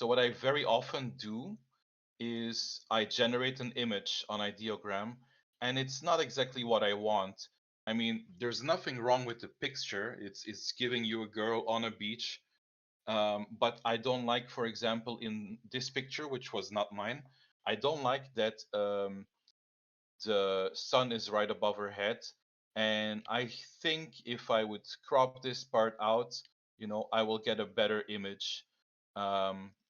So what I very often do is I generate an image on Ideogram, and it's not exactly what I want. I mean, there's nothing wrong with the picture. It's giving you a girl on a beach. But I don't like, for example, in this picture, which was not mine, I don't like that the sun is right above her head. And I think if I would crop this part out, I will get a better image.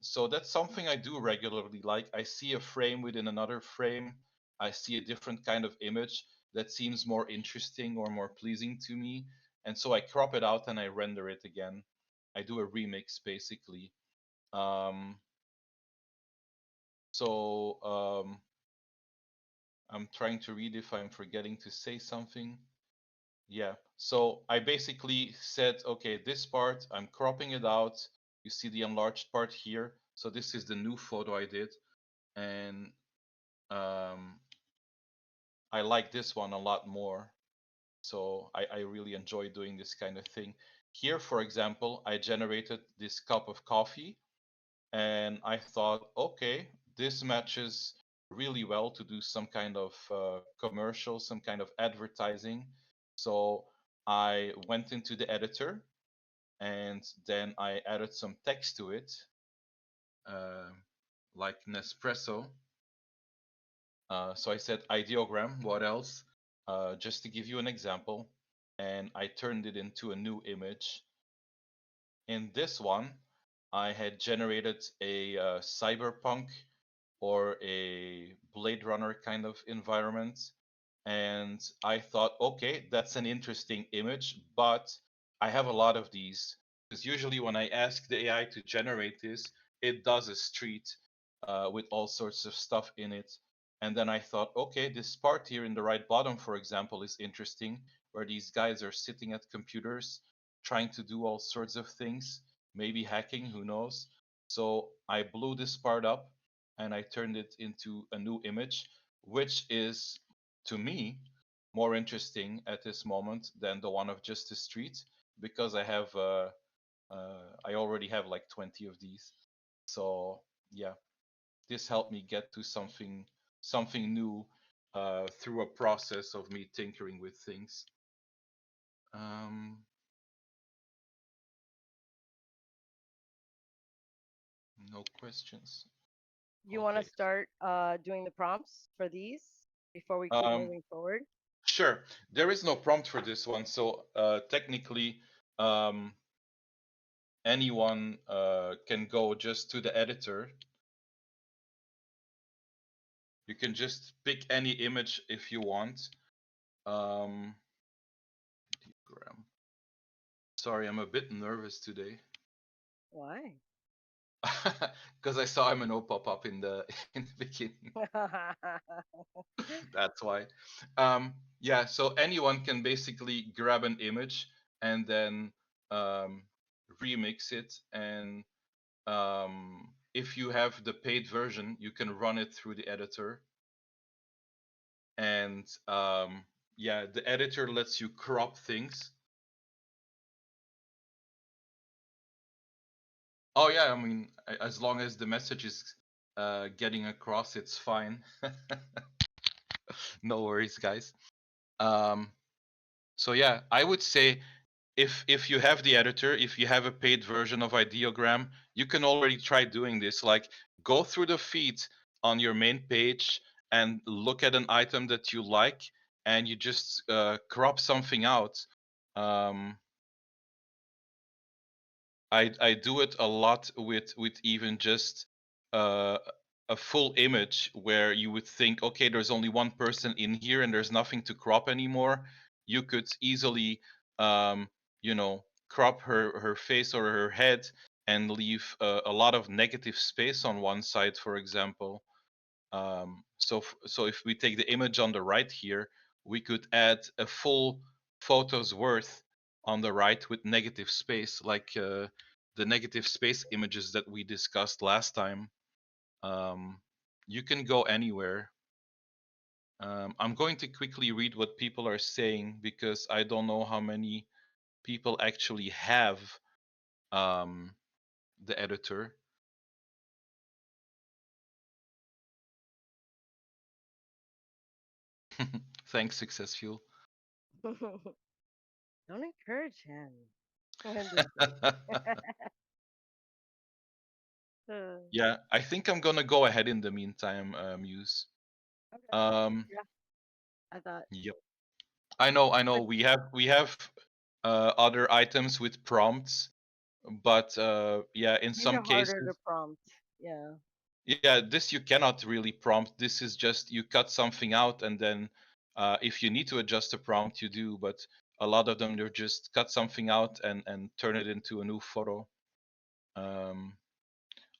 So that's something I do regularly. Like I see a frame within another frame, I see a different kind of image that seems more interesting or more pleasing to me. And so I crop it out and I render it again. I do a remix basically. Um, so I'm trying to read if I'm forgetting to say something. Yeah. So I basically said, okay, this part, I'm cropping it out. You see the enlarged part here. So this is the new photo I did. And um, I like this one a lot more. So I really enjoy doing this kind of thing. Here, for example, I generated this cup of coffee. And I thought, okay, this matches really well to do some kind of commercial, some kind of advertising. So I went into the editor and then I added some text to it, uh, like Nespresso. So I said ideogram, what else? Just to give you an example. And I turned it into a new image. In this one, I had generated a cyberpunk or a Blade Runner kind of environment. And I thought, okay, that's an interesting image, but I have a lot of these. Because usually when I ask the AI to generate this, it does a street with all sorts of stuff in it. And then I thought, okay, this part here in the right bottom, for example, is interesting, where these guys are sitting at computers trying to do all sorts of things, maybe hacking, who knows. So I blew this part up and I turned it into a new image, which is, to me, more interesting at this moment than the one of just the street, because I already have like 20 of these. So yeah, this helped me get to something new through a process of me tinkering with things. Um, no questions. You want to Okay. start doing the prompts for these before we keep Um, moving forward? sure. There is no prompt for this one, so technically, um, anyone can go just to the editor. You can just pick any image if you want. Um, Sorry, I'm a bit nervous today Why? because I saw MNO pop up in the in the beginning. That's why. Yeah, so anyone can basically grab an image and then um, remix it. And if you have the paid version, you can run it through the editor. And yeah, the editor lets you crop things. Oh yeah, I mean, as long as the message is getting across, it's fine. No worries, guys. Um, so yeah, I would say if you have the editor, if you have a paid version of Ideogram, you can already try doing this. Like go through the feed on your main page and look at an item that you like, and you just crop something out. Um, I do it a lot with even just uh, a full image where you would think, okay, there's only one person in here and there's nothing to crop anymore. You could easily, um, crop her face or her head and leave a lot of negative space on one side, for example. So if we take the image on the right here, we could add a full photo's worth on the right with negative space, like the negative space images that we discussed last time. Um, you can go anywhere. I'm going to quickly read what people are saying because I don't know how many people actually have um, the editor. Thanks, Success Fuel. Don't encourage him. I'm just kidding. Uh, Yeah, I think I'm gonna go ahead in the meantime, Muse. okay. Um, Yeah, I thought yep. I know. like We have other items with prompts, but yeah, in made some it harder to cases, prompt. Yeah. yeah, this you cannot really prompt. This is just you cut something out, and then if you need to adjust the prompt, you do. But a lot of them, they're just cut something out and turn it into a new photo. Um,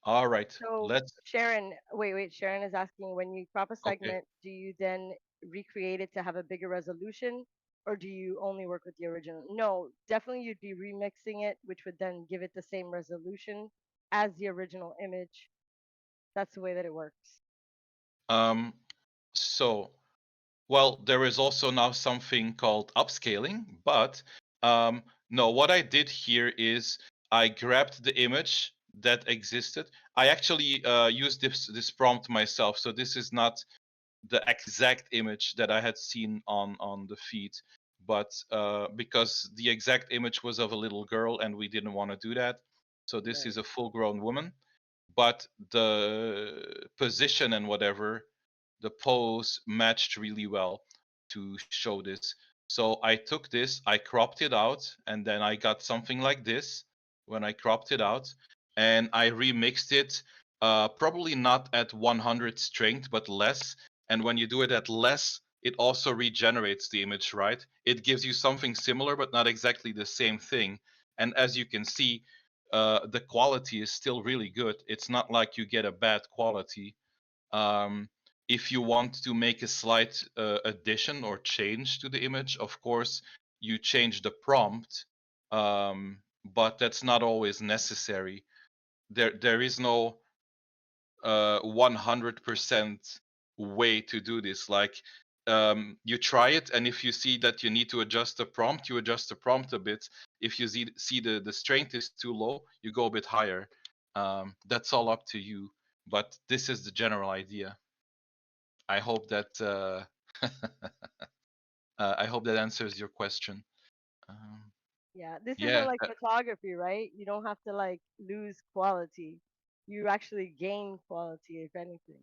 all right, So let's. Sharon, wait. Sharon is asking, when you crop a Okay. segment, do you then recreate it to have a bigger resolution, or do you only work with the original? No, definitely you'd be remixing it, which would then give it the same resolution as the original image. That's the way that it works. Um, so well, there is also now something called upscaling, but no, what I did here is I grabbed the image that existed. I actually used this prompt myself, so this is not the exact image that I had seen on the feed, but because the exact image was of a little girl and we didn't want to do that, so this is Right. a full-grown woman. But the position and whatever, the pose matched really well to show this. So I took this, I cropped it out, and then I got something like this when I cropped it out, and I remixed it, probably not at 100 strength, but less. And when you do it at less, it also regenerates the image, right? It gives you something similar, but not exactly the same thing. And as you can see, the quality is still really good. It's not like you get a bad quality. Um, if you want to make a slight addition or change to the image, of course, you change the prompt, but that's not always necessary. There is no 100% way to do this. Like you try it, and if you see that you need to adjust the prompt, you adjust the prompt a bit. If you see the strength is too low, you go a bit higher. That's all up to you. But this is the general idea. I hope that I hope that answers your question. Um, Yeah. This isn't yeah, like photography, right? You don't have to like lose quality. You actually gain quality, if anything.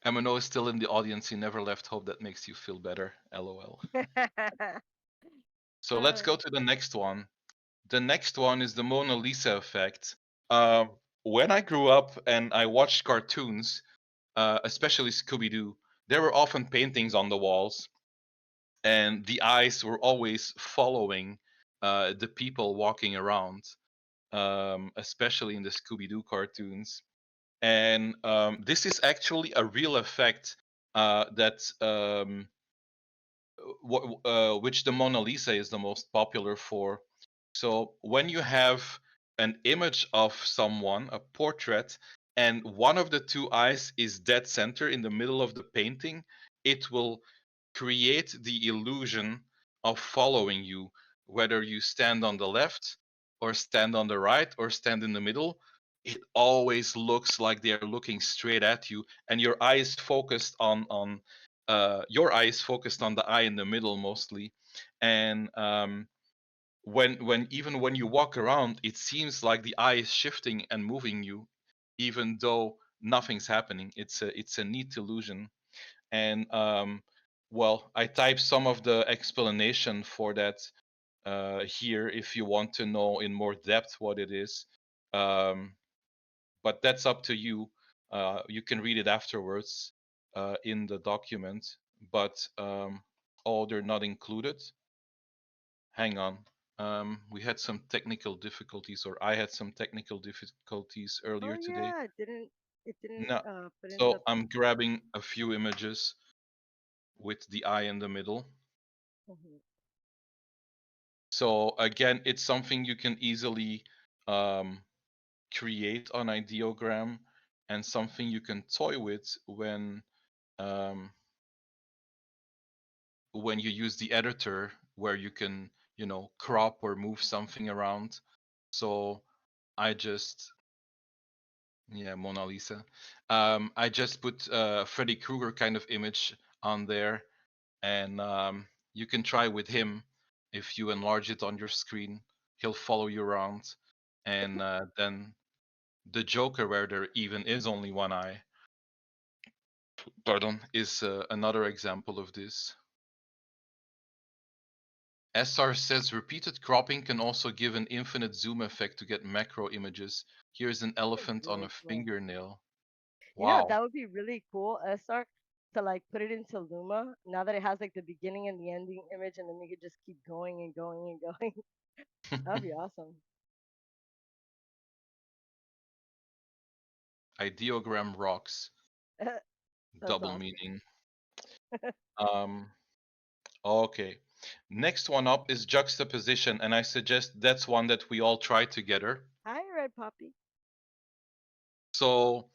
MNO is still in the audience. He never left. Hope that makes you feel better. LOL. So let's Uh, go to the next one. The next one is the Mona Lisa effect. When I grew up and I watched cartoons, especially Scooby Doo, there were often paintings on the walls, and the eyes were always following the people walking around, especially in the Scooby Doo cartoons. And this is actually a real effect that which the Mona Lisa is the most popular for. So when you have an image of someone, a portrait, and one of the two eyes is dead center in the middle of the painting, it will create the illusion of following you, whether you stand on the left or stand on the right or stand in the middle. It always looks like they're looking straight at you, and your eye is focused on the eye in the middle mostly. And when even when you walk around, it seems like the eye is shifting and moving you, even though nothing's happening. It's a neat illusion. And well, I typed some of the explanation for that here if you want to know in more depth what it is. Um, but that's up to you. You can read it afterwards in the document. But oh, they're not included. Hang on. We had some technical difficulties, or I had some technical difficulties oh earlier today. yeah, it didn't No. put in the So I'm grabbing a few images with the eye in the middle. mhm. So again, it's something you can easily um, create on Ideogram, and something you can toy with um, when you use the editor, where you can, crop or move something around. So I just Yeah, Mona Lisa. I just put Freddy Krueger kind of image on there, and you can try with him. If you enlarge it on your screen, he'll follow you around, and then the Joker, where there even is only one eye, pardon, is another example of this. SR says repeated cropping can also give an infinite zoom effect to get macro images. Here's an That is elephant on a really cool. fingernail. You know, Wow. that would be really cool, SR, to like put it into Luma. Now that it has like the beginning and the ending image, and then you could just keep going and going and going. That'd be awesome. Ideogram rocks. That's Double awesome. meaning. Um, okay. Next one up is juxtaposition, and I suggest that's one that we all try together. Hi, Red Poppy. So,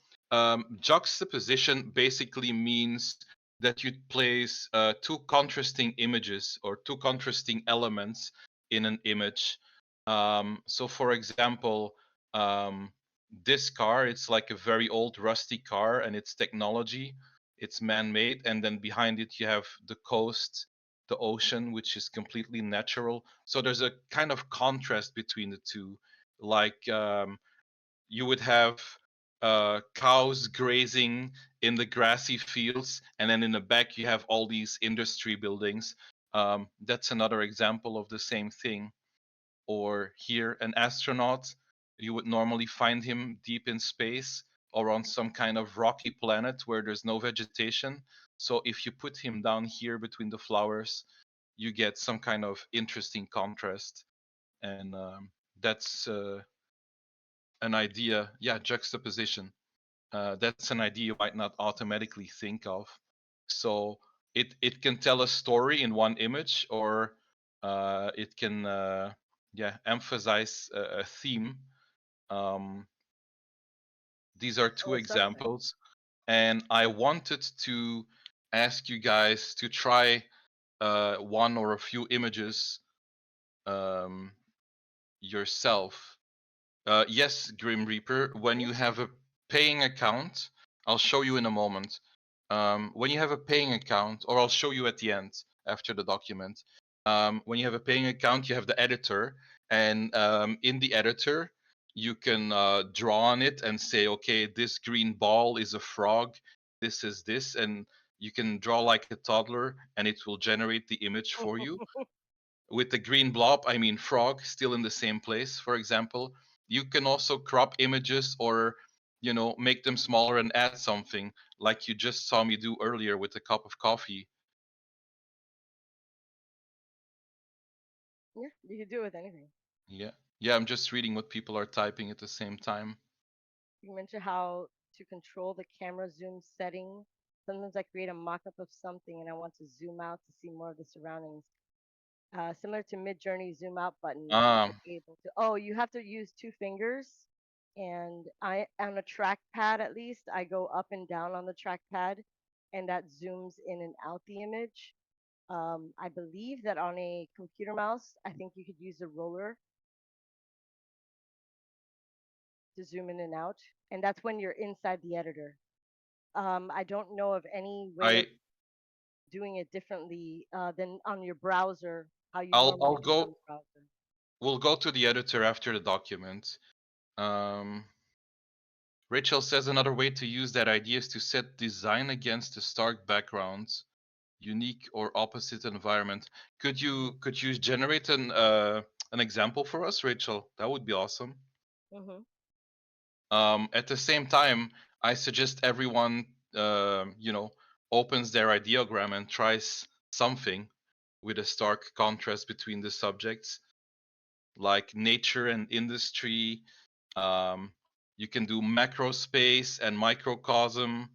juxtaposition basically means that you place two contrasting images or two contrasting elements in an image. So, for example, um, this car, it's like a very old, rusty car, and it's technology, it's man made. And then behind it, you have the coast, the ocean, which is completely natural. So, there's a kind of contrast between the two. Like, you would have cows grazing in the grassy fields, and then in the back you have all these industry buildings. That's another example of the same thing. Or here, an astronaut, you would normally find him deep in space or on some kind of rocky planet where there's no vegetation. So if you put him down here between the flowers, you get some kind of interesting contrast. And that's an idea. Yeah, juxtaposition. That's an idea you might not automatically think of. So it can tell a story in one image, or it can yeah, emphasize a theme. Um, these are two Oh, a subject. examples, and I wanted to ask you guys to try one or a few images um, yourself. Yes, Grim Reaper, when Yeah. you have a paying account, I'll show you in a moment. When you have a paying account, or I'll show you at the end after the document. When you have a paying account, you have the editor, and in the editor, you can draw on it and say, okay, this green ball is a frog, this is this, and you can draw like a toddler, and it will generate the image for you. With the green blob, I mean frog, still in the same place, for example. You can also crop images or, make them smaller and add something like you just saw me do earlier with a cup of coffee. Yeah, you could do it with anything. Yeah. Yeah, I'm just reading what people are typing at the same time. You mentioned how to control the camera zoom setting. Sometimes I create a mock-up of something and I want to zoom out to see more of the surroundings. Similar to Mid-Journey zoom out button, am I Ah, able to? Oh, you have to use two fingers, and I on a trackpad at least I go up and down on the trackpad, and that zooms in and out the image. I believe that on a computer mouse, I think you could use a roller to zoom in and out, and that's when you're inside the editor. I don't know of any way of I doing it differently than on your browser, how you I'll normally do it on go the browser. we'll go to the editor after the document. Um Rachel says another way to use that idea is to set design against the stark backgrounds, unique or opposite environment. Could you generate an example for us, Rachel? That would be awesome. Hmm. At the same time, I suggest everyone opens their ideogram and tries something with a stark contrast between the subjects, like nature and industry. Um, you can do macro space and microcosm,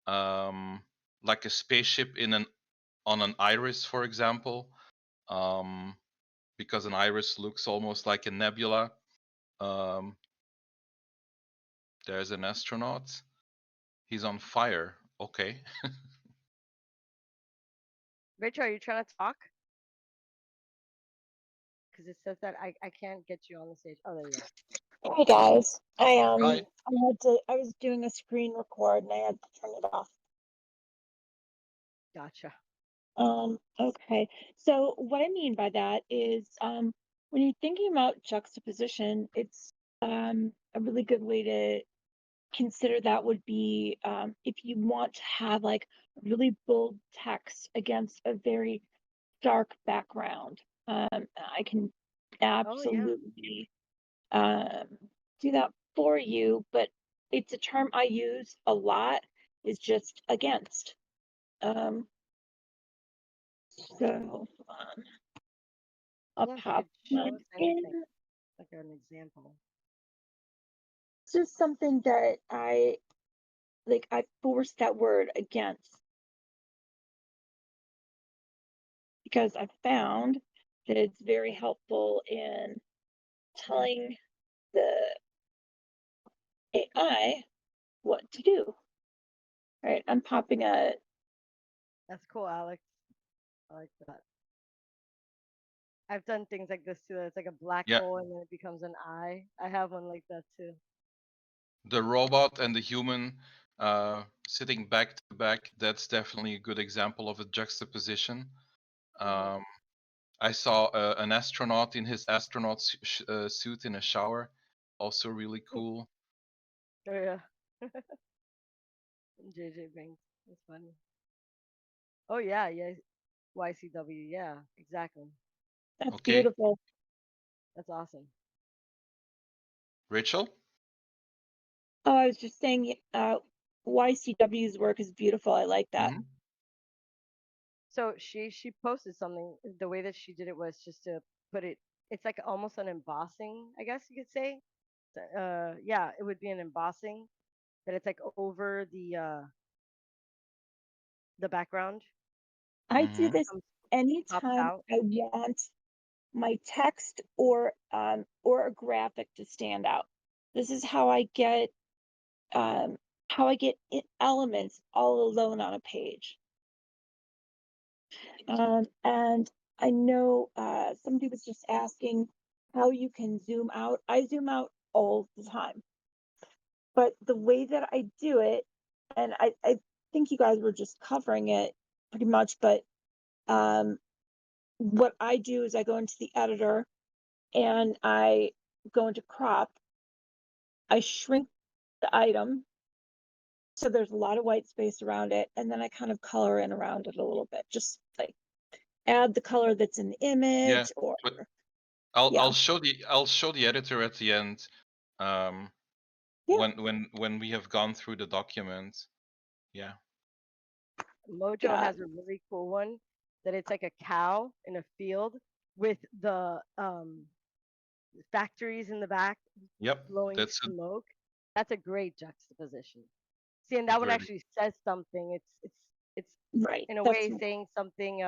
um, like a spaceship in an on an iris, for example, um, because an iris looks almost like a nebula. Um, there's an astronaut. He's on fire. Okay. Rachel, are you trying to talk? Because it says that I can't get you on the stage. Oh, there you are. Hey guys, Hi. I was doing a screen record and I had to turn it off. Gotcha. Okay. So what I mean by that is when you're thinking about juxtaposition, it's a really good way to consider that would be if you want to have like really bold text against a very dark background. I can Oh yeah. absolutely um, do that for you, but it's a term I use a lot, is just against. Um, so I'll I don't know if you pop could show one us anything, in. like an example. It's just something that I force that word against because I found that it's very helpful in telling the AI what to do. All right, I'm popping a. That's cool, Alex. I like that. I've done things like this too. It's like a black Yeah, hole and then it becomes an eye. I have one like that too. the robot and the human sitting back to back. That's definitely a good example of a juxtaposition. Mm. Um, I saw an astronaut in his astronaut suit in a shower. Also really cool. Oh yeah. JJ Banks. That's funny. Oh yeah, yeah. YCW. Yeah, exactly. That's Okay, beautiful. That's awesome. Rachel. Oh, I was just saying, YCW's work is beautiful. I like that. Hmm. So she posted something. The way that she did it was just to put it. It's like almost an embossing, I guess you could say. Yeah, it would be an embossing that it's like over the background. I do Hmm. It this comes pops anytime out. I want my text or a graphic to stand out. This is um how I get elements all alone on a page. And I know somebody was just asking how you can zoom out. I zoom out all the time, but the way that I do it, and I think you guys were just covering it pretty much, but um, what I do is I go into the editor and I go into crop. I shrink the item so there's a lot of white space around it, and then I kind of color in around it a little bit, just like add the color that's in the Yeah, image, or but I'll yeah, I'll show the editor at the end. Um, yeah. when we have gone through the document. Yeah. Mojo Got has a really cool one that it's like a cow in a field with the factories in the back Yep. blowing That's smoke. That's a great juxtaposition. See, and a that one great. actually says something. It's right. in a That's way saying something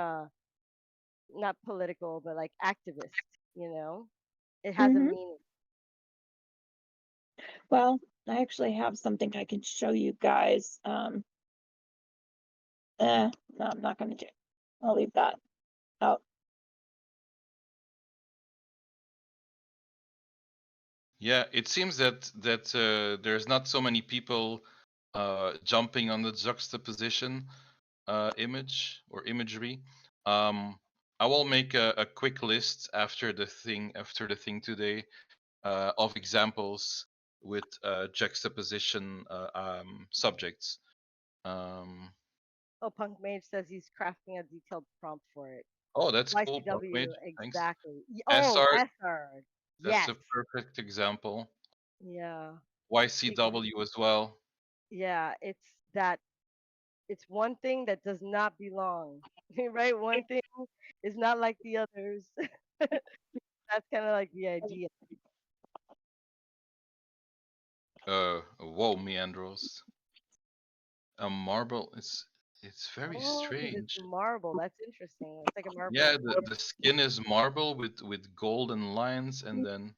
not political but like activist, you know? It has a hmm meaning. well. I actually have something I can show you guys. No, I'm not going to do. I'll leave that out. Yeah, it seems that there's not so many people jumping on the juxtaposition image or imagery. I will make a quick list after the thing today of examples with juxtaposition subjects. Um, Oh, Punk Mage says he's crafting a detailed prompt for it. oh, that's cool, Punk YCW, Mage. Thanks. exactly. Oh, SR, SR. that's Yes. a perfect example. Yeah. Because YCW as well. yeah, it's one thing that does not belong. Right? One thing is not like the others. That's kind of like the idea. Whoa, Meandros. A marble is it's very Oh, because it's strange. marble. That's interesting. It's like a Yeah, marble. the skin is marble with golden lines and then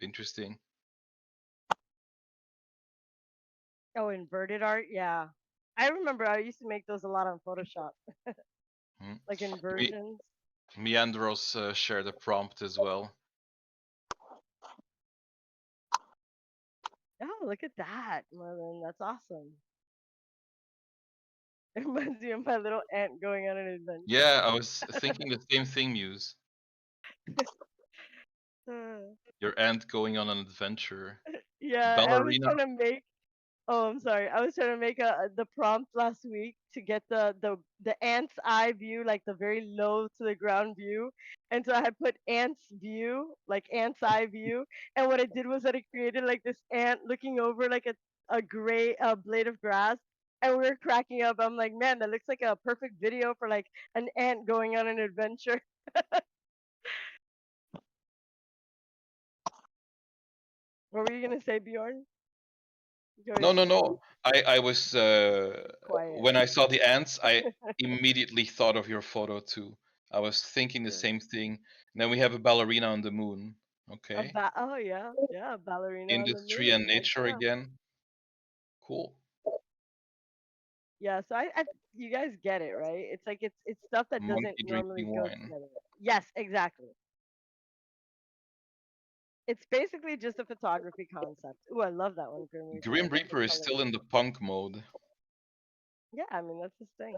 interesting. Oh, inverted art. Yeah, I remember I used to make those a lot on Photoshop, Hmm. like Me, inversions. Meandros shared a prompt as well. Oh, look at that, Merlin. That's awesome. It reminds me of my little ant going on an adventure. Yeah, I was thinking the same thing, Muse. Uh, Your aunt going on an adventure. yeah, I was Ballerina. trying to make. Oh, I'm sorry. I was trying to make the prompt last week to get the ant's eye view, like the very low to the ground view. And so I had put ant's view, like ant's eye view. And what it did was that it created like this ant looking over like a gray blade of grass. And we were cracking up. I'm like, man, that looks like a perfect video for like an ant going on an adventure. What were you gonna say, Bjorn? You No, always no, no. I was quiet. when I saw the ants, I immediately thought of your photo too. I was thinking the Good. same thing. And then we have a ballerina on the moon. Okay. Oh yeah, yeah, ballerina on the Industry and moon. Heck nature yeah. again. Cool. Yeah, so you guys get it, right? It's like it's stuff that doesn't Monkey normally drinking go wine. together. Yes, exactly. It's basically just a photography concept. Ooh, I love that one, Grim Reaper. I Grim love the Reaper is color. still in the punk mode. Yeah, I mean that's his thing.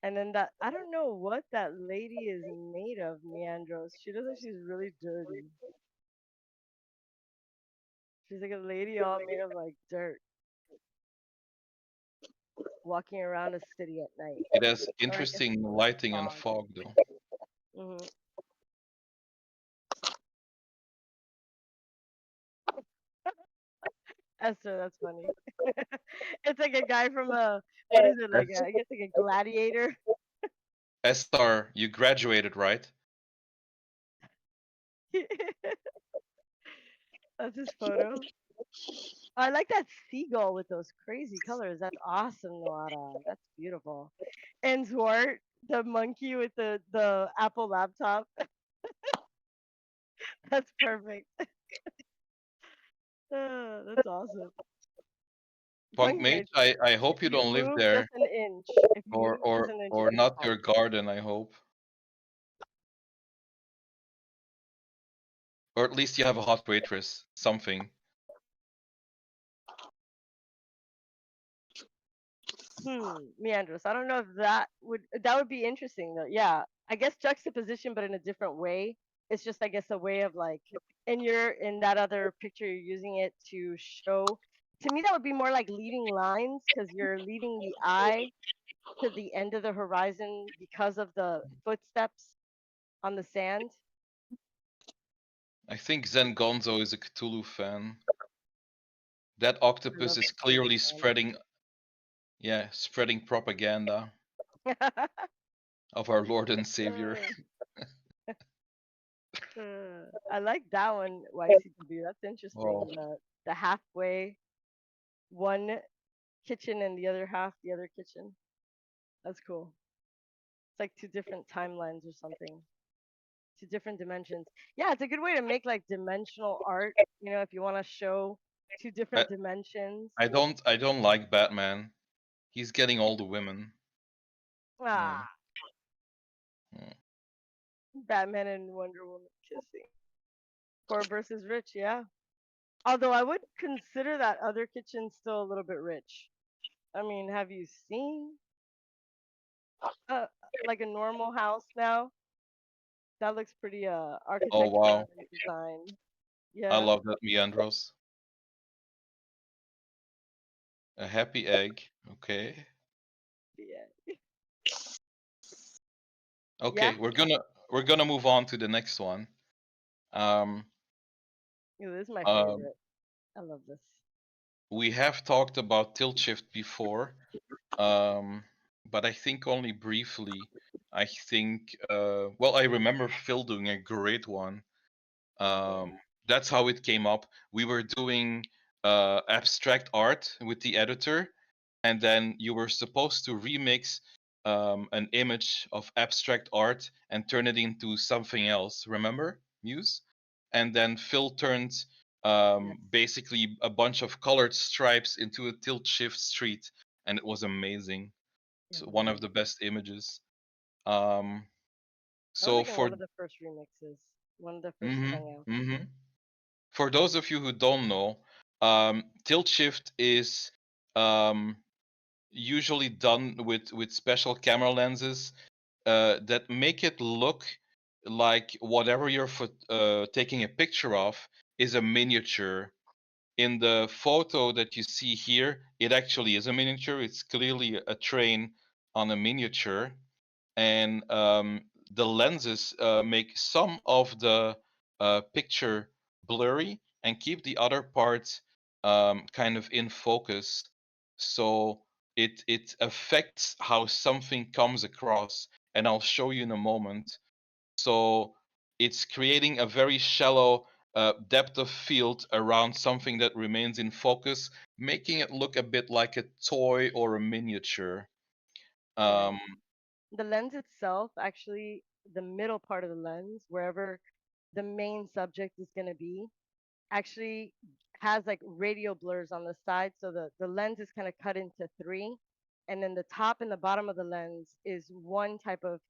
And then that I don't know what that lady is made of, Meandros. She looks like she's really dirty. She's like a lady all made of like dirt, walking around a city at night, It has or I guess interesting lighting and fog. fog though. Hmm. Esther, that's funny. It's like a guy from a what is it like? I guess like a gladiator. Estar, you graduated, right? That's his photo. I like that seagull with those crazy colors. That's awesome, Noara. That's beautiful. And Zwart, the monkey with the Apple laptop. That's perfect. That's awesome. Punk Punk mate, mage. I If hope you you don't live move there. just an inch, if you Or move just or an inch, or it's gonna not fall. your garden, I hope. Or at least you have a hot waitress. Something. Meandros. I don't know if that would be interesting though. Yeah, I guess juxtaposition, but in a different way. It's just I guess a way of like in that other picture you're using it to show. To me, that would be more like leading lines because you're leading the eye to the end of the horizon because of the footsteps on the sand. I think Zen Gonzo is a Cthulhu fan. That I octopus love is the clearly sand. spreading propaganda of our Lord and Savior. Uh, I like that one, YCW. That's Oh, interesting. The halfway one kitchen and the other half the other kitchen. That's cool. It's like two different timelines or something. Two different dimensions. Yeah, it's a good way to make like dimensional art. If you want to show two I, different dimensions. I don't like Batman. He's getting all the women. Yeah. Ah, Yeah. Batman and Wonder Woman kissing. Poor versus rich, yeah. Although I would consider that other kitchen still a little bit rich. I mean, have you seen uh, like a normal house now? That looks pretty Oh wow. architecturally designed. I Yeah. love that Meandros. A happy egg. Okay. Yeah. Yeah. Okay, we're gonna move on to the next one. Um, Ooh, this is my um, favorite. I love this. we have talked about tilt shift before, um, but I think only briefly. I think, well, I remember Phil doing a great one. Um, Hmm. that's how it came up. We were doing abstract art with the editor, and then you were supposed to remix an image of abstract art and turn it into something else. Remember, Muse? And then Phil turned Yes. basically a bunch of colored stripes into a tilt shift street, and it was amazing. It It's one of was. the best images. Um, That was so like in for one of the first remixes. One of the first hmm Hangouts. hmm for those of you who don't know, Tilt shift is um, usually done with special camera lenses that make it look like whatever you're taking a picture of is a miniature. In the photo that you see here, it actually is a miniature. It's clearly a train on a miniature, and the lenses make some of the picture blurry and keep the other parts kind of in focus. So it affects how something comes across, and I'll show you in a moment. So it's creating a very shallow depth of field around something that remains in focus, making it look a bit like a toy or a miniature. Yeah. Um, The lens itself, actually, the middle part of the lens, wherever the main subject is going to be, actually has like radial blurs on the side. So the lens is kind of cut into three. And then the top and the bottom of the lens is one type of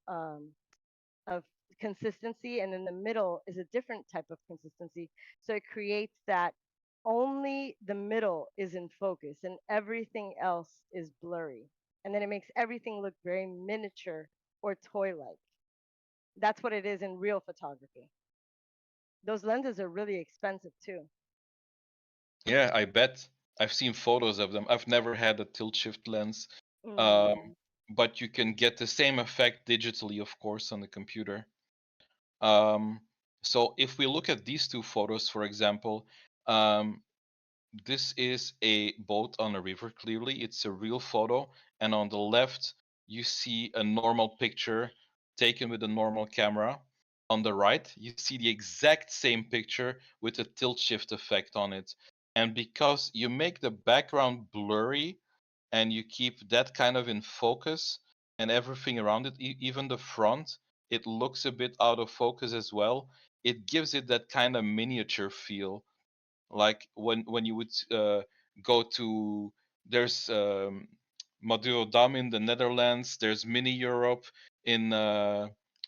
consistency. And then the middle is a different type of consistency. So it creates that only the middle is in focus and everything else is blurry. And then it makes everything look very miniature or toy like. That's what it is in real photography. Those lenses are really expensive too. Yeah, I bet. I've seen photos of them. I've never had a tilt shift lens. Um, Mm, but you can get the same effect digitally, of course, on the computer. Um, so if we look at these two photos, for example, um, this is a boat on a river, clearly. It's a real photo. And on the left, you see a normal picture taken with a normal camera. On the right, you see the exact same picture with a tilt shift effect on it. And because you make the background blurry and you keep that kind of in focus and everything around it, even the front, it looks a bit out of focus as well. It gives it that kind of miniature feel, like when you would go to, there's Madurodam in the Netherlands, there's Mini Europe in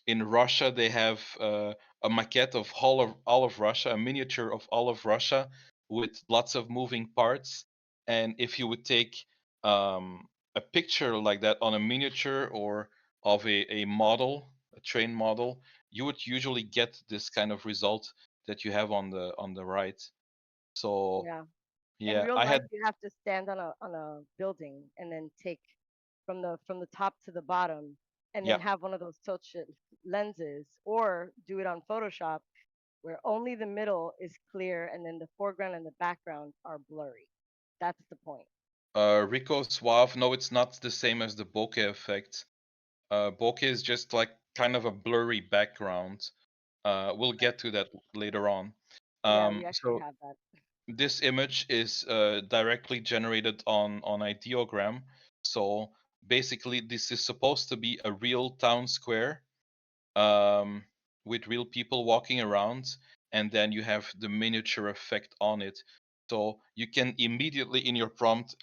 Russia. They have a maquette of all of Russia, a miniature of all of Russia with lots of moving parts. And if you would take a picture like that on a miniature or of a model, a train model, you would usually get this kind of result that you have on the right. So yeah. In yeah, real I life, had, you have to stand on a building and then take from the top to the bottom, and then yeah, have one of those tilt shift lenses, or do it on Photoshop where only the middle is clear and then the foreground and the background are blurry. That's the point. Rico Suave. No, it's not the same as the bokeh effect. Bokeh is just like kind of a blurry background. We'll Right. get to that later on. Yeah, we actually So have that. this image is directly generated on Ideogram. So basically, this is supposed to be a real town square um, with real people walking around, and then you have the miniature effect on it. So you can immediately in your prompt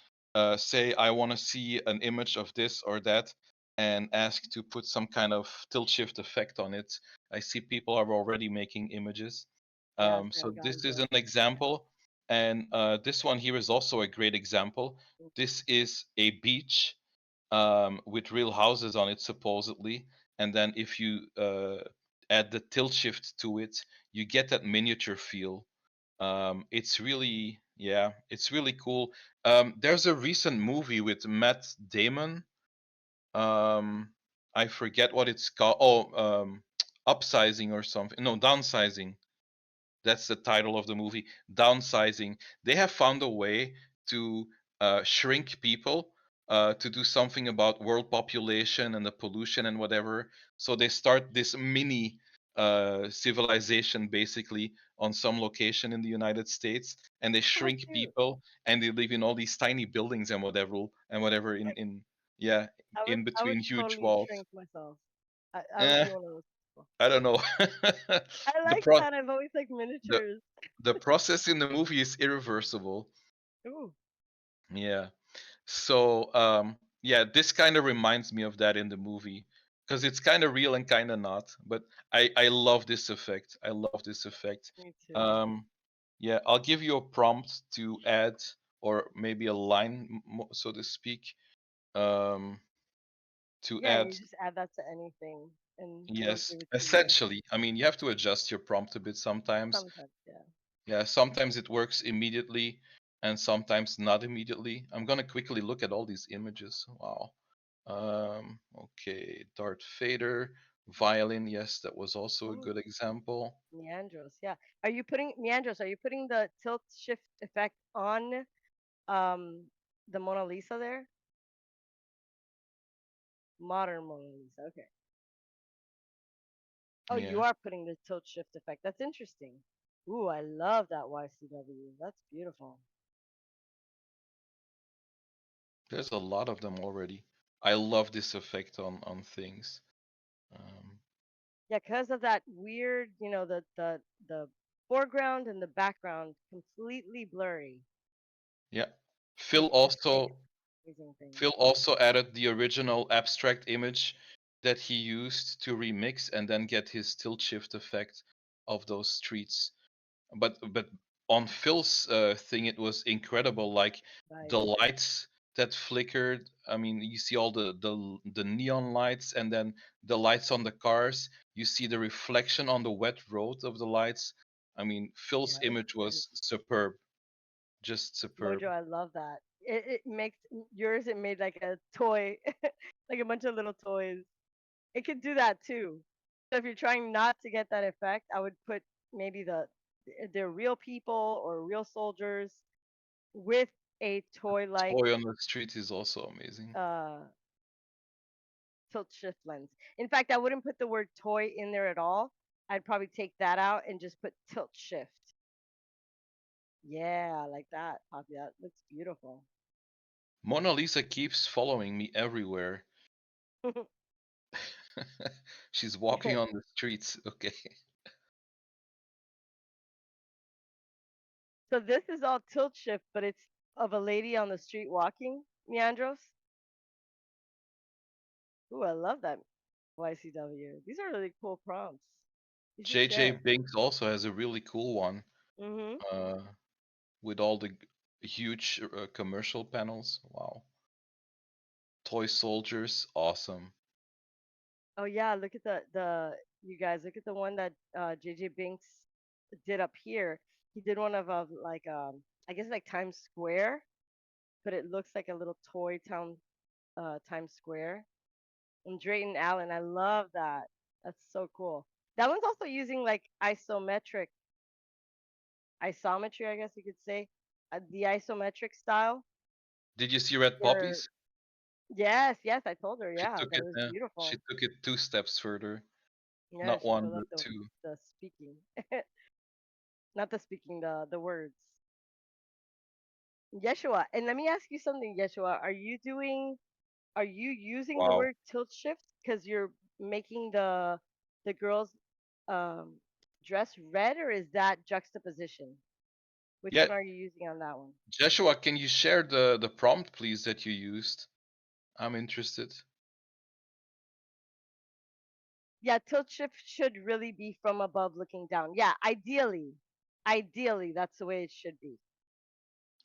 say, I want to see an image of this or that, and ask to put some kind of tilt shift effect on it. I see people are already making images. Yes, So I've gotten this is to an example, and this one here is also a great example. it. This is a beach with real houses on it, supposedly. And then if you add the tilt shift to it, you get that miniature feel. It's really, yeah, it's really cool. There's a recent movie with Matt Damon. Um, I forget what it's called. Oh, upsizing or something. No, downsizing. That's the title of the movie, Downsizing. They have found a way to shrink people, to do something about world population and the pollution and whatever. So they start this mini civilization basically on some location in the United States, and they So shrink cute. people, and they live in all these tiny buildings and whatever in yeah, in I would between huge totally walls. shrink myself. I would Eh, be one of those people. I don't know. I the like pro that. I've always liked the miniatures. the process in the movie is irreversible. Ooh, Yeah. So yeah, this kind of reminds me of that in the movie because it's kind of real and kind of not. But I love this effect. I love this effect. me too. Um Yeah, I'll give you a prompt to add, or maybe a line, so to speak, um, to Yeah, and add. you just add that to anything, and it'll Yes, give it to you. essentially. I mean, you have to adjust your prompt a bit sometimes. Sometimes, yeah. Yeah, sometimes it works immediately, and sometimes not immediately. I'm gonna quickly look at all these images. Wow. Okay, Darth Vader, violin. Yes, that was also a Mm, good example. Meandros, yeah. Are you putting Meandros? Are you putting the tilt shift effect on the Mona Lisa there? Modern Mona Lisa. Okay. Oh, you Yeah, are putting the tilt shift effect. That's interesting. Ooh, I love that YCW. That's beautiful. there's a lot of them already. I love this effect on things. Um, Yeah, because of that weird, the foreground and the background completely blurry. yeah, It Phil gives this also amazing thing. Phil also added the original abstract image that he used to remix and then get his tilt shift effect of those streets. But on Phil's thing, it was incredible. Like the Nice. lights that flickered. I mean, you see all the neon lights, and then the lights on the cars. You see the reflection on the wet road of the lights. I mean, Phil's Yeah, it's image beautiful. was superb, just superb. Mojo, I love that. It makes yours. It made like a toy, like a bunch of little toys. It could do that too. So if you're trying not to get that effect, I would put maybe they're real people or real soldiers with a toy like Toy on the street is also amazing. uh tilt shift lens. In fact, I wouldn't put the word toy in there at all. I'd probably take that out and just put tilt shift. Yeah, like that. Poppy, that looks beautiful. Mona Lisa keeps following me everywhere. She's walking on the streets. Okay. So this is all tilt shift, but it's of a lady on the street walking, Meandros. Ooh, I love that YCW. These are really cool prompts. You should JJ share. Binks also has a really cool one, Mhm. uh, with all the huge commercial panels. Wow. Toy soldiers, awesome. Oh yeah, look at the you guys look at the one that JJ Binks did up here. He did one of like I guess like Times Square, but it looks like a little toy town Times Square. And Drayton Allen, I love that. That's so cool. That one's also using like isometry, I guess you could say, the isometric style. Did you see Red Where Poppies? yes, yes, I told her, She yeah, took that it. it was She beautiful. took it two steps further. Yeah, Not she one, showed but up the two. the speaking, not the speaking, the words. Yeshua, and let me ask you something, Yeshua. Are you using the Wow. word tilt shift because you're making the girls um dress red, or is that juxtaposition? Which Yeah, one are you using on that one? Joshua, can you share the prompt, please, that you used? I'm interested. Yeah, tilt shift should really be from above looking down. Yeah, ideally, that's the way it should be.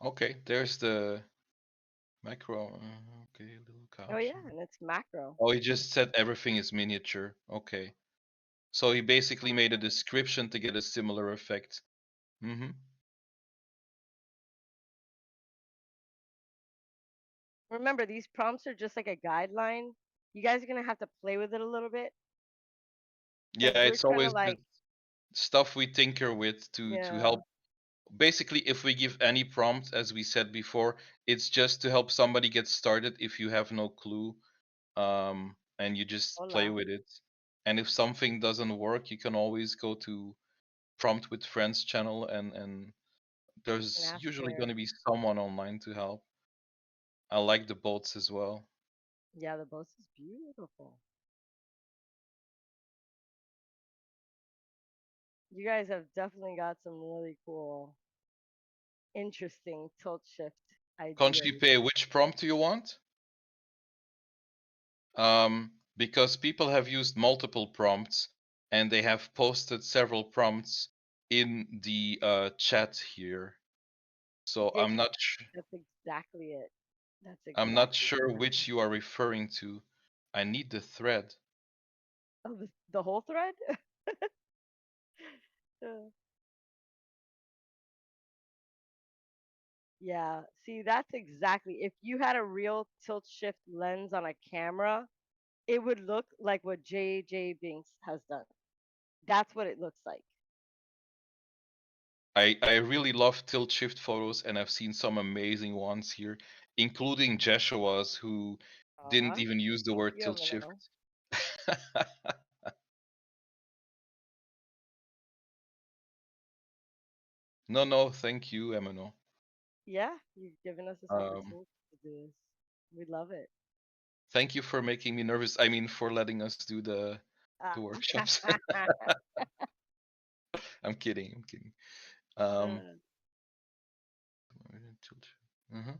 Okay, there's the macro. Okay, little Oh yeah, caption. and it's macro. Oh, he just said everything is miniature. Okay. So he basically made a description to get a similar effect. Mm-hmm. Remember, these prompts are just like a guideline. You guys are gonna have to play with it a little bit because Yeah, we're it's trying to always the like, stuff we tinker with to yeah, help. Basically, if we give any prompt, as we said before, it's just to help somebody get started if you have no clue, and you just play hola, with it. And if something doesn't work, you can always go to Prompt with Friends channel, and and there's ask usually going there. to be someone online to help. I like the bots as well. Yeah, the boss is beautiful. You guys have definitely got some really cool, interesting tilt shift ideas. Conchipe, which prompt do you want? Because people have used multiple prompts and they have posted several prompts in the chat here. So Dick, that's exactly it. That's I'm not exactly sure which you are referring to. I need the thread. oh, the whole thread. Uh, yeah, see, that's exactly. If you had a real tilt shift lens on a camera, it would look like what J.J. Binks has done. That's what it looks like. I really love tilt shift photos, and I've seen some amazing ones here, including Jeshua's, who didn't even use the Thank word you, tilt shift. Emino. No, no, thank you, Emino. Yeah, you've given us this Um, opportunity to do this. We love it. Thank you for making me nervous. I mean, for letting us do the Ah. workshops. I'm kidding. I'm kidding. Um, Uh, mhm.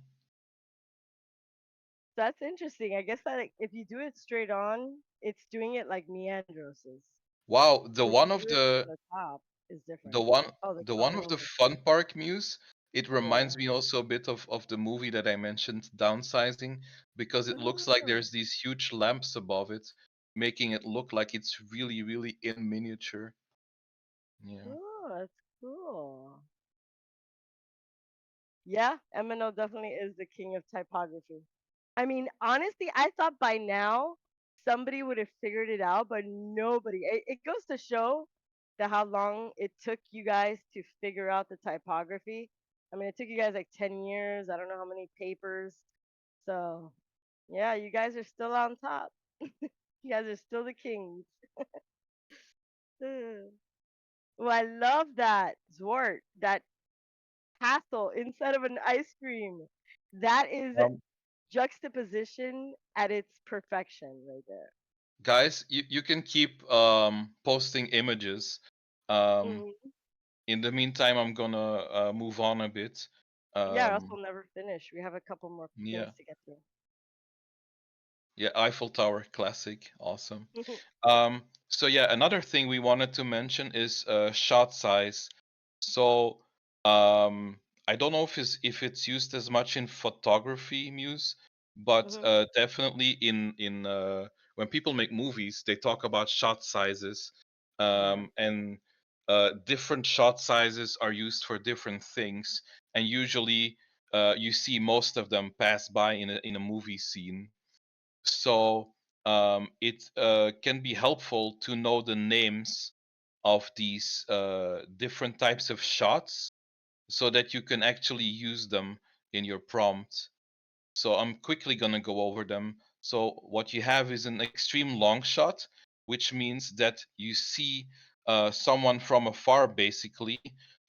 that's interesting. I guess that like, if you do it straight on, it's doing it like Meandros is. Wow, But if you do it from the top, it's different. the one Oh, the oh, one of the hello. fun park muse, it Yeah. reminds me also a bit of the movie that I mentioned, Downsizing, because it looks like Oh, there's these huge lamps above it, making it look like it's really, really in miniature. Yeah. oh, that's cool. Yeah, Emino definitely is the king of typography. I mean, honestly, I thought by now somebody would have figured it out, but nobody. It goes to show that how long it took you guys to figure out the typography. I mean, it took you guys like 10 years. I don't know how many papers. So, yeah, you guys are still on top. You guys are still the kings. Well, I love that, Zwart, that castle inside of an ice cream. That is Um, juxtaposition at its perfection right there. Guys, you can keep posting images. Um, Mhm. in the meantime, I'm gonna move on a bit. Yeah, or else Um, we'll never finish. We have a couple more things yeah, to get through. yeah, Eiffel Tower, classic, awesome. So yeah, another thing we wanted to mention is shot size. So I don't know if it's used as much in photography, Muse, but Hmm. definitely in when people make movies, they talk about shot sizes, Yeah. and different shot sizes are used for different things, and usually you see most of them pass by in a movie scene. So it can be helpful to know the names of these different types of shots so that you can actually use them in your prompt. So I'm quickly going to go over them. So what you have is an extreme long shot, which means that you see someone from afar, basically.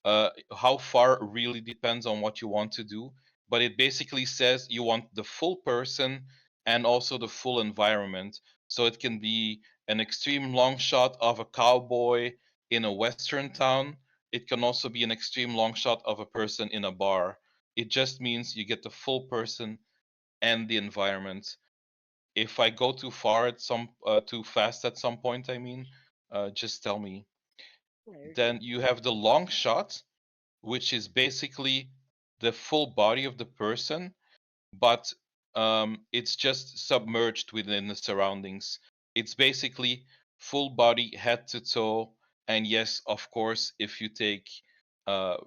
How far really depends on what you want to do, but it basically says you want the full person and also the full environment. So it can be an extreme long shot of a cowboy in a western town. It can also be an extreme long shot of a person in a bar. It just means you get the full person and the environment. If I go too far at too fast at some point, I mean, just tell me. Yeah, you're good. Then you have the long shot, which is basically the full body of the person, but it's just submerged within the surroundings. It's basically full body, head to toe, and yes, of course, if you take uh,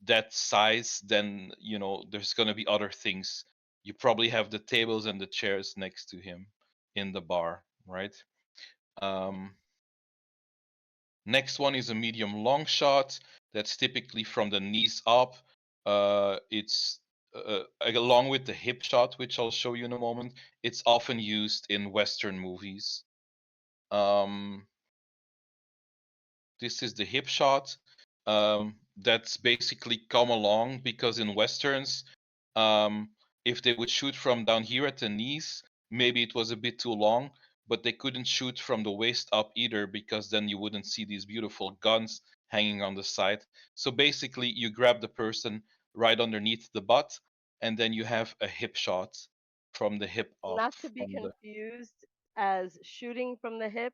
that size, then there's gonna be other things. You probably have the tables and the chairs next to him in the bar, right? Right. Um, Next one is a medium long shot. That's typically from the knees up. It's along with the hip shot, which I'll show you in a moment. It's often used in Western movies. Um, this is the hip shot. That's basically come along because in westerns, um, if they would shoot from down here at the knees, maybe it was a bit too long, but they couldn't shoot from the waist up either because then you wouldn't see these beautiful guns hanging on the side. So basically, you grab the person right underneath the butt, and then you have a hip shot from the hip up. Not to be From the confused as shooting from the hip,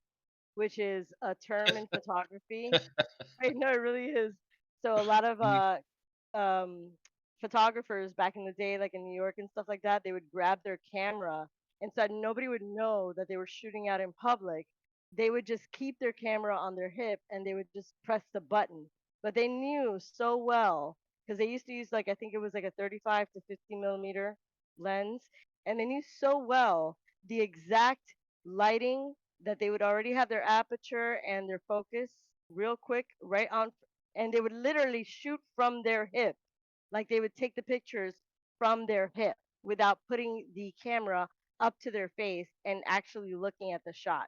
which is a term in photography. Right? No, it really is. So a lot of Mhm. um, photographers back in the day, like in New York and stuff like that, they would grab their camera, and so nobody would know that they were shooting out in public. They would just keep their camera on their hip and they would just press the button. But they knew so well because they used to use, like, I think it was like a 35 to 50 millimeter lens, and they knew so well the exact lighting that they would already have their aperture and their focus real quick right on, and they would literally shoot from their hip. Like they would take the pictures from their hip without putting the camera up to their face and actually looking at the shot.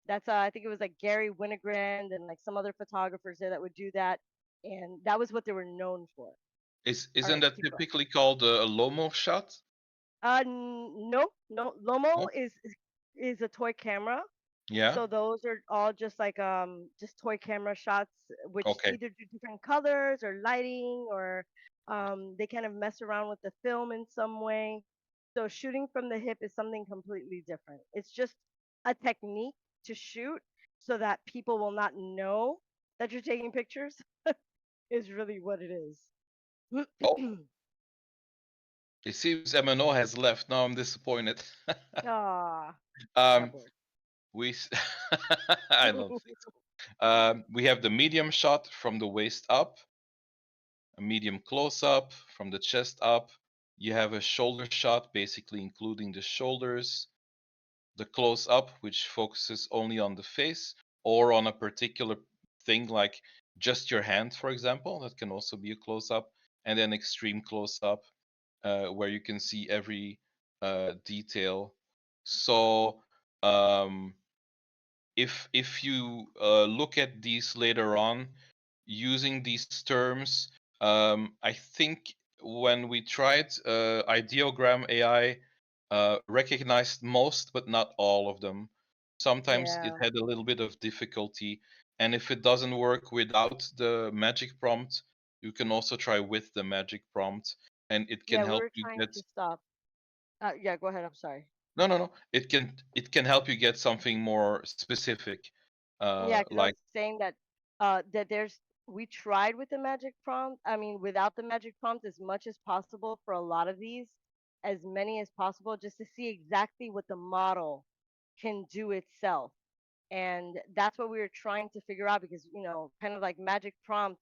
That's I think it was like Gary Winogrand and like some other photographers there that would do that, and that was what they were known for. All Isn't right, that keep going. typically called a Lomo shot? No, no. Lomo No? is a toy camera. Yeah. So those are all just toy camera shots, which Okay. either do different colors or lighting, or they kind of mess around with the film in some way. So shooting from the hip is something completely different. It's just a technique to shoot so that people will not know that you're taking pictures, is really what it is. Oh, it seems MNO has left. Now I'm disappointed. Ah, um, cardboard. we I don't think so. We have the medium shot from the waist up, a medium close up from the chest up. You have a shoulder shot, basically including the shoulders, the close up, which focuses only on the face or on a particular thing, like just your hand, for example. That can also be a close up, and then extreme close up, where you can see every detail. So um, if you look at these later on, using these terms, I think when we tried Ideogram AI recognized most, but not all of them. Sometimes it Yeah, had a little bit of difficulty, and if it doesn't work without the magic prompt, you can also try with the magic prompt, and it can yeah. We help were you trying get. to stop. Yeah, go ahead. I'm sorry. No, no, no. It can help you get something more specific, Yeah, because I like was saying that that there's we tried with the magic prompt. I mean, without the magic prompt as much as possible for a lot of these, as many as possible, just to see exactly what the model can do itself. And that's what we were trying to figure out because, kind of like magic prompt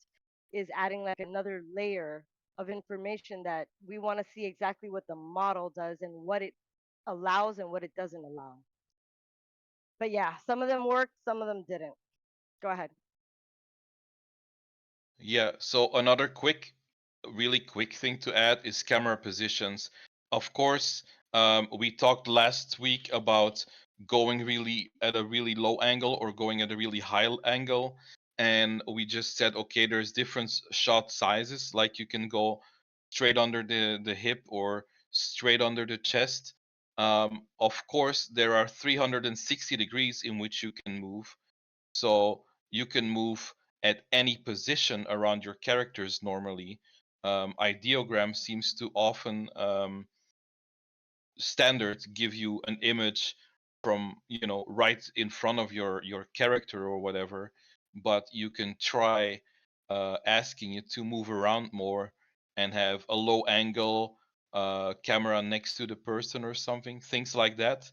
is adding like another layer of information that we want to see exactly what the model does and what it allows and what it doesn't allow. But yeah, some of them worked, some of them didn't. Go ahead. yeah. So another really quick thing to add is camera positions. Of course, we talked last week about going really at a really low angle or going at a really high angle. And we just said, okay, there's different shot sizes, like you can go straight under the hip or straight under the chest. Of course, there are 360 degrees in which you can move. So you can move at any position around your characters normally. Ideogram seems to often standard give you an image from right in front of your character or whatever, but you can try asking it to move around more and have a low angle camera next to the person or something, things like that.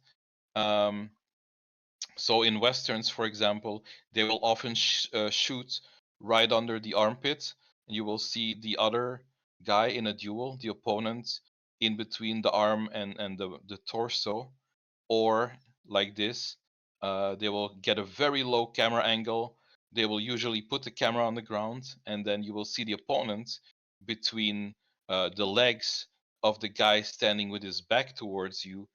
um, so in westerns, for example, they will often shoot right under the armpit, and you will see the other guy in a duel, the opponent, in between the arm and the torso. Or like this, they will get a very low camera angle. They will usually put the camera on the ground, and then you will see the opponent between the legs of the guy standing with his back towards you.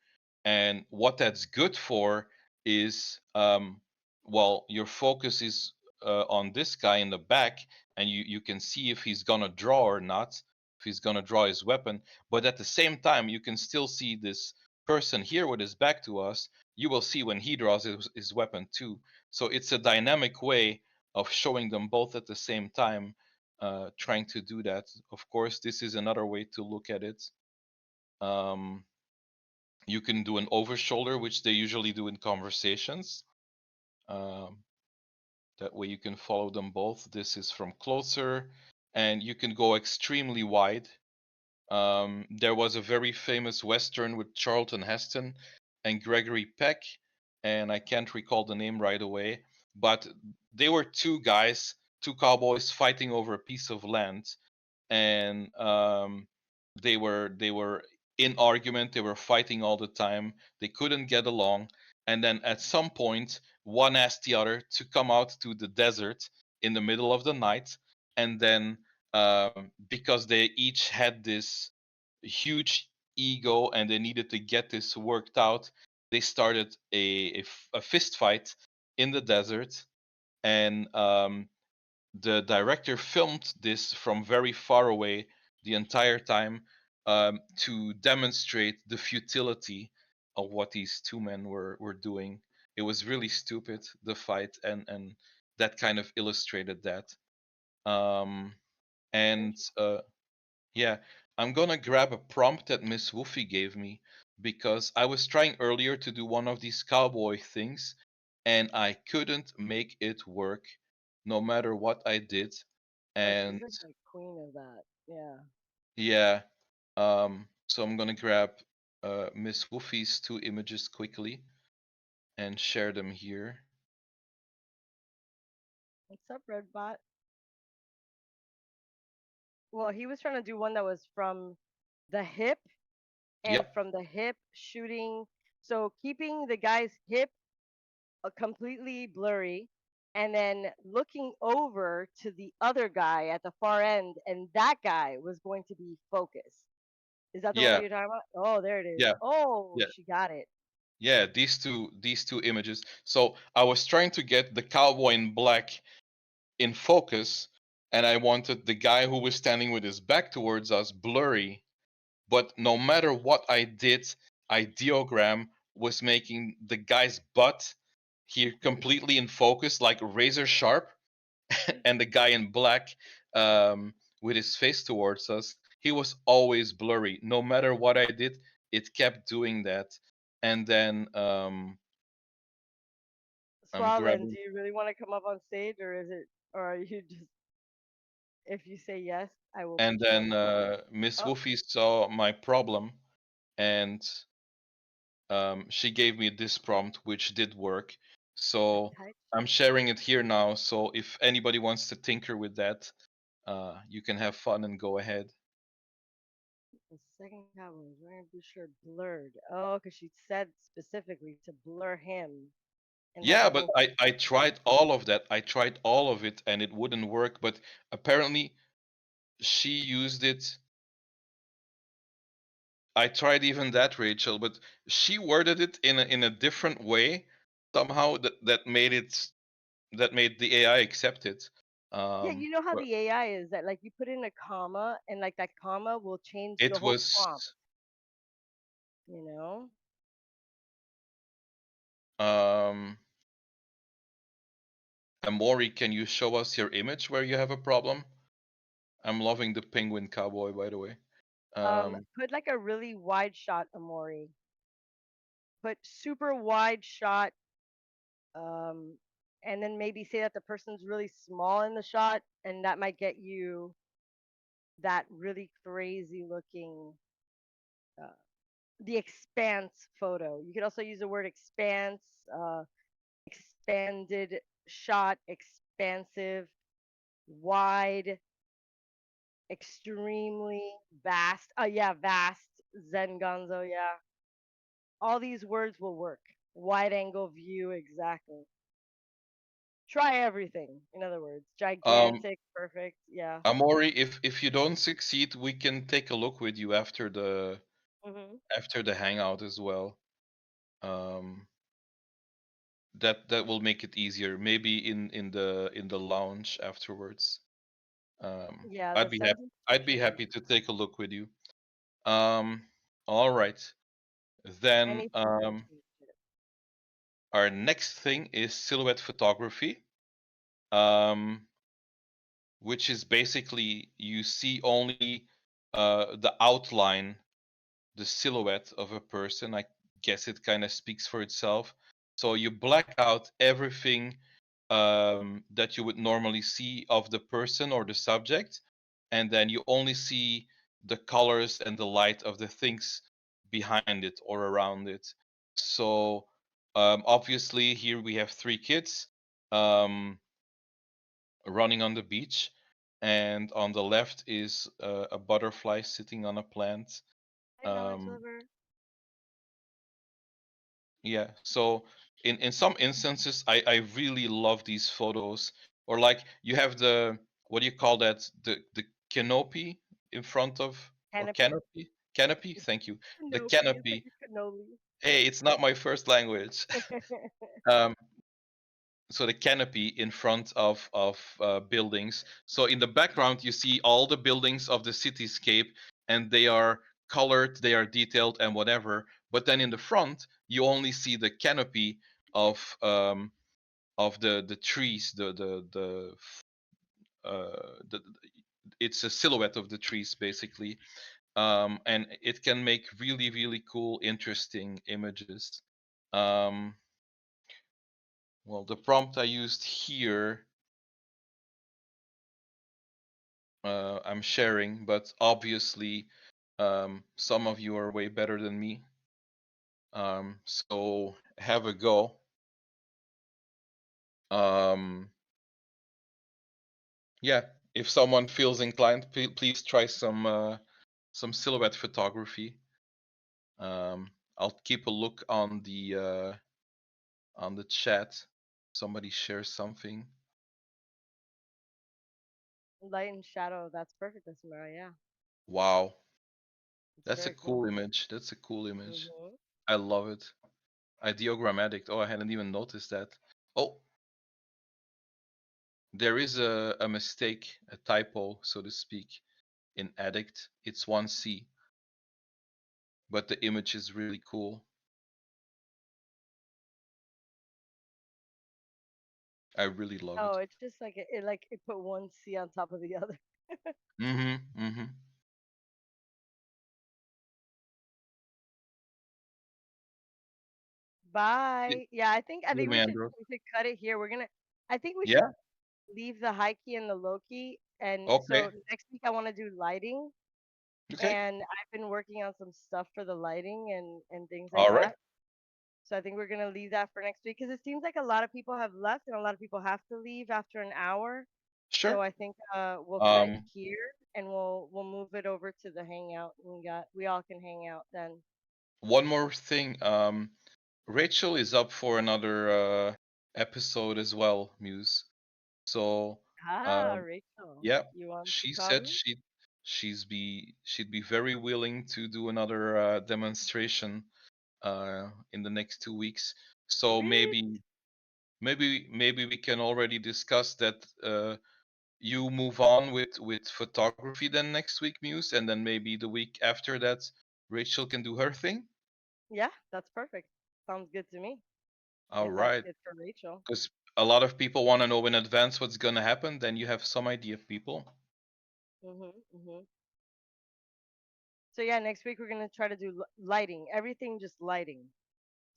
And what that's good for is, well, your focus is on this guy in the back, and you can see if he's gonna draw or not, if he's gonna draw his weapon. But at the same time, you can still see this person here with his back to us. You will see when he draws his weapon too. So it's a dynamic way of showing them both at the same time, trying to do that. Of course, this is another way to look at it. Um, you can do an over shoulder, which they usually do in conversations. Um, That way you can follow them both. This is from closer, and you can go extremely wide. There was a very famous Western with Charlton Heston and Gregory Peck, and I can't recall the name right away, but they were two guys, two cowboys fighting over a piece of land, and they were in argument. They were fighting all the time. They couldn't get along, and then at some point, one asked the other to come out to the desert in the middle of the night, and then because they each had this huge ego and they needed to get this worked out, they started a fist fight in the desert, and the director filmed this from very far away the entire time, to demonstrate the futility of what these two men were doing. It was really stupid, the fight, and that kind of illustrated that. Um, and yeah, I'm gonna grab a prompt that Miss Woofy gave me because I was trying earlier to do one of these cowboy things and I couldn't make it work no matter what I did. Oh, she's And like the queen of that. Yeah. yeah, so I'm gonna grab Miss Woofy's two images quickly and share them here. What's up, Redbot? Well, he was trying to do one that was from the hip and Yep, from the hip shooting. So keeping the guy's hip completely blurry and then looking over to the other guy at the far end, and that guy was going to be focused. Is that the one that yeah, you're talking about? Oh, there it is. yeah, Oh, yeah. she got it. Yeah, these two images. So I was trying to get the cowboy in black in focus, and I wanted the guy who was standing with his back towards us blurry. But no matter what I did, Ideogram was making the guy's butt here completely in focus, like razor sharp, and the guy in black, with his face towards us, he was always blurry. No matter what I did, it kept doing that. And then I'm Swallen, grabbing, do you really want to come up on stage, or is it, or are you just, if you say yes, I will and put you then on stage. Miss Oh, Woofy saw my problem, and she gave me this prompt, which did work. a So tight I'm shot. sharing it here now. So if anybody wants to tinker with that, you can have fun and go ahead. The second cowboy was wearing a blue shirt, blurred. Oh, because she said specifically to blur him and have Yeah, the but whole thing I focused. tried all of that. I tried all of it and it wouldn't work. But apparently she used it. I tried even that, Rachel, but she worded it in a different way somehow that made the AI accept it. Yeah, you know how But the AI is that like you put in a comma and like that comma will change the it whole prompt, was you know? um Amori, can you show us your image where you have a problem? I'm loving the penguin cowboy, by the way. Um, Put like a really wide shot, Amori. Put super wide shot, um, and then maybe say that the person's really small in the shot, and that might get you that really crazy looking uh, the expanse photo. You could also use the word expanse, expanded shot, expansive, wide, extremely vast. Oh yeah, vast, Zen Gonzo, yeah. All these words will work. Wide angle view, exactly. Try everything. In other words, um, gigantic, perfect, yeah. Amori, if you don't succeed, we can take a look with you Hmm. after the hangout as well. Um, that will make it easier. Maybe in the lounge afterwards. Yeah, the I'd be happy. sentence I'd be structure, happy to take a look with you. Um, all right. Then anything can change it. our next thing is silhouette photography. Um, which is basically you see only the outline, the silhouette of a person. I guess it kind of speaks for itself. So you black out everything that you would normally see of the person or the subject, and then you only see the colors and the light of the things behind it or around it. So obviously here we have three kids um, running on the beach, and on the left is a butterfly sitting on a plant. I know it's Um, over. yeah, so in some instances, I really love these photos. Or like you have the, what do you call that? The canopy in front of, or Canopy. canopy. Thank you. The Canopy is like canopy. a cannoli. Hey, it's not my first language. um, so the canopy in front of buildings. So in the background you see all the buildings of the cityscape, and they are colored, they are detailed, and whatever. But then in the front you only see the canopy of the trees. The it's a silhouette of the trees basically, and it can make really cool, interesting images. Um, well, the prompt I used here, I'm sharing, but obviously some of you are way better than me. So have a go. Um, yeah, if someone feels inclined, please try some silhouette photography. I'll keep a look on the chat. Somebody shares something. Light and shadow. That's perfect, Asmara. Yeah, Wow, it's that's a very cool cool. image. That's a cool image. Hmm. I love it. Ideogram addict. Oh, I hadn't even noticed that. Oh, there is a mistake, a typo, so to speak, in addict. It's one C, but the image is really cool. I really love Oh, it. it's just like it like it put one C on top of the other. Mm-hmm. Bye. Yeah, See you, Mandro. we should cut it here. We're gonna. I think we should Yeah. leave the high key and the low key. And Okay. so next week I want to do lighting, Okay. and I've been working on some stuff for the lighting and things like All right. that. So I think we're gonna leave that for next week because it seems like a lot of people have left and a lot of people have to leave after an hour. Sure. So I think we'll cut it Um, here and we'll move it over to the hangout. We all can hang out then. one more thing. Rachel is up for another episode as well, Muse. So, Ah, um, Rachel, yeah, you want to she said come? she'd be very willing to do another demonstration in the next 2 weeks. So Sweet. maybe we can already discuss that you move on with photography then next week, Muse, and then maybe the week after that Rachel can do her thing. Yeah, that's perfect. Sounds good to me. All If that's right, good for Rachel. because a lot of people want to know in advance what's gonna happen. Then you have some idea, people. Mhm. So yeah, next week we're gonna try to do lighting. Everything just lighting.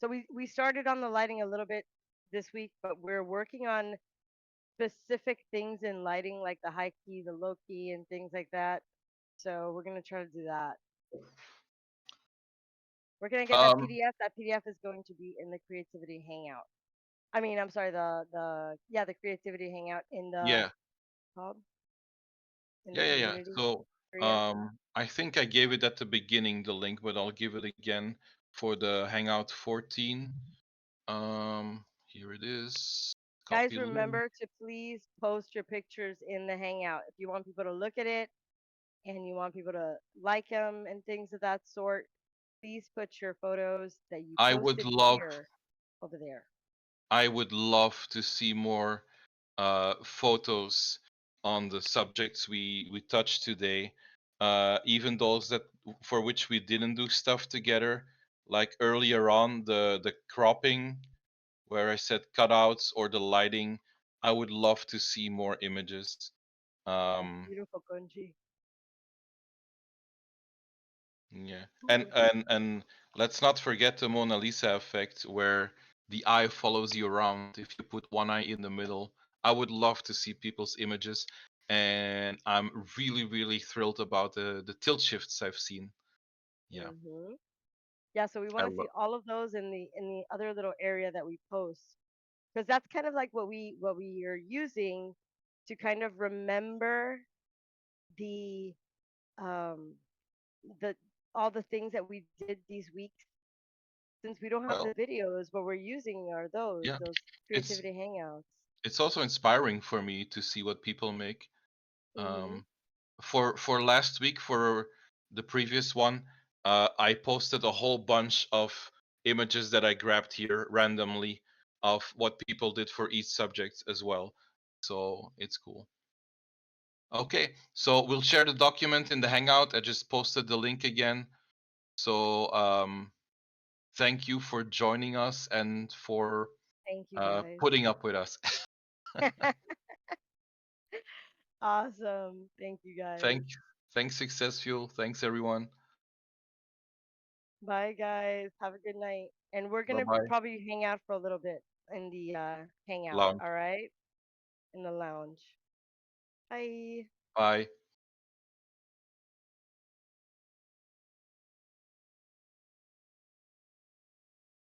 So we started on the lighting a little bit this week, but we're working on specific things in lighting, like the high key, the low key, and things like that. So we're gonna try to do that. We're gonna get that Um, PDF. That PDF is going to be in the creativity hangout. I mean, I'm sorry, the yeah, the creativity hangout in the yeah, hub in the yeah. community So, area. I think I gave it at the beginning the link, but I'll give it again for the Hangout 14. Here it is. Guys, Copy link. remember to please post your pictures in the hangout. If you want people to look at it and you want people to like them and things of that sort, please put your photos that you I would posted love here over there. I would love to see more photos on the subjects we touched today, even those that for which we didn't do stuff together, like earlier on the cropping where I said cutouts or the lighting. I would love to see more images. That's Um, beautiful, Kunji. yeah, Ooh. and let's not forget the Mona Lisa effect, where the eye follows you around if you put one eye in the middle. I would love to see people's images, and I'm really, really thrilled about the tilt shifts I've seen. Yeah, Mhm. Yeah, so we I want to see love. all of those in the other little area that we post, because that's kind of like what we are using to kind of remember the um the all the things that we did these weeks. Since we don't have the Well, videos, what we're using are yeah, those it's creativity hangouts. it's also inspiring for me to see what people make. Mhm. Um, for last week, for the previous one, I posted a whole bunch of images that I grabbed here randomly of what people did for each subject as well. So it's cool. Okay, so we'll share the document in the Hangout. I just posted the link again. So thank you for joining us and for Thank you guys. putting up with us. Awesome. Thank you guys. Thank, thanks Success Fuel. Thanks everyone. Bye guys. Have a good night. And we're Bye gonna bye. probably hang out for a little bit in the hangout, Lounge. all right? In the lounge. Bye. Bye.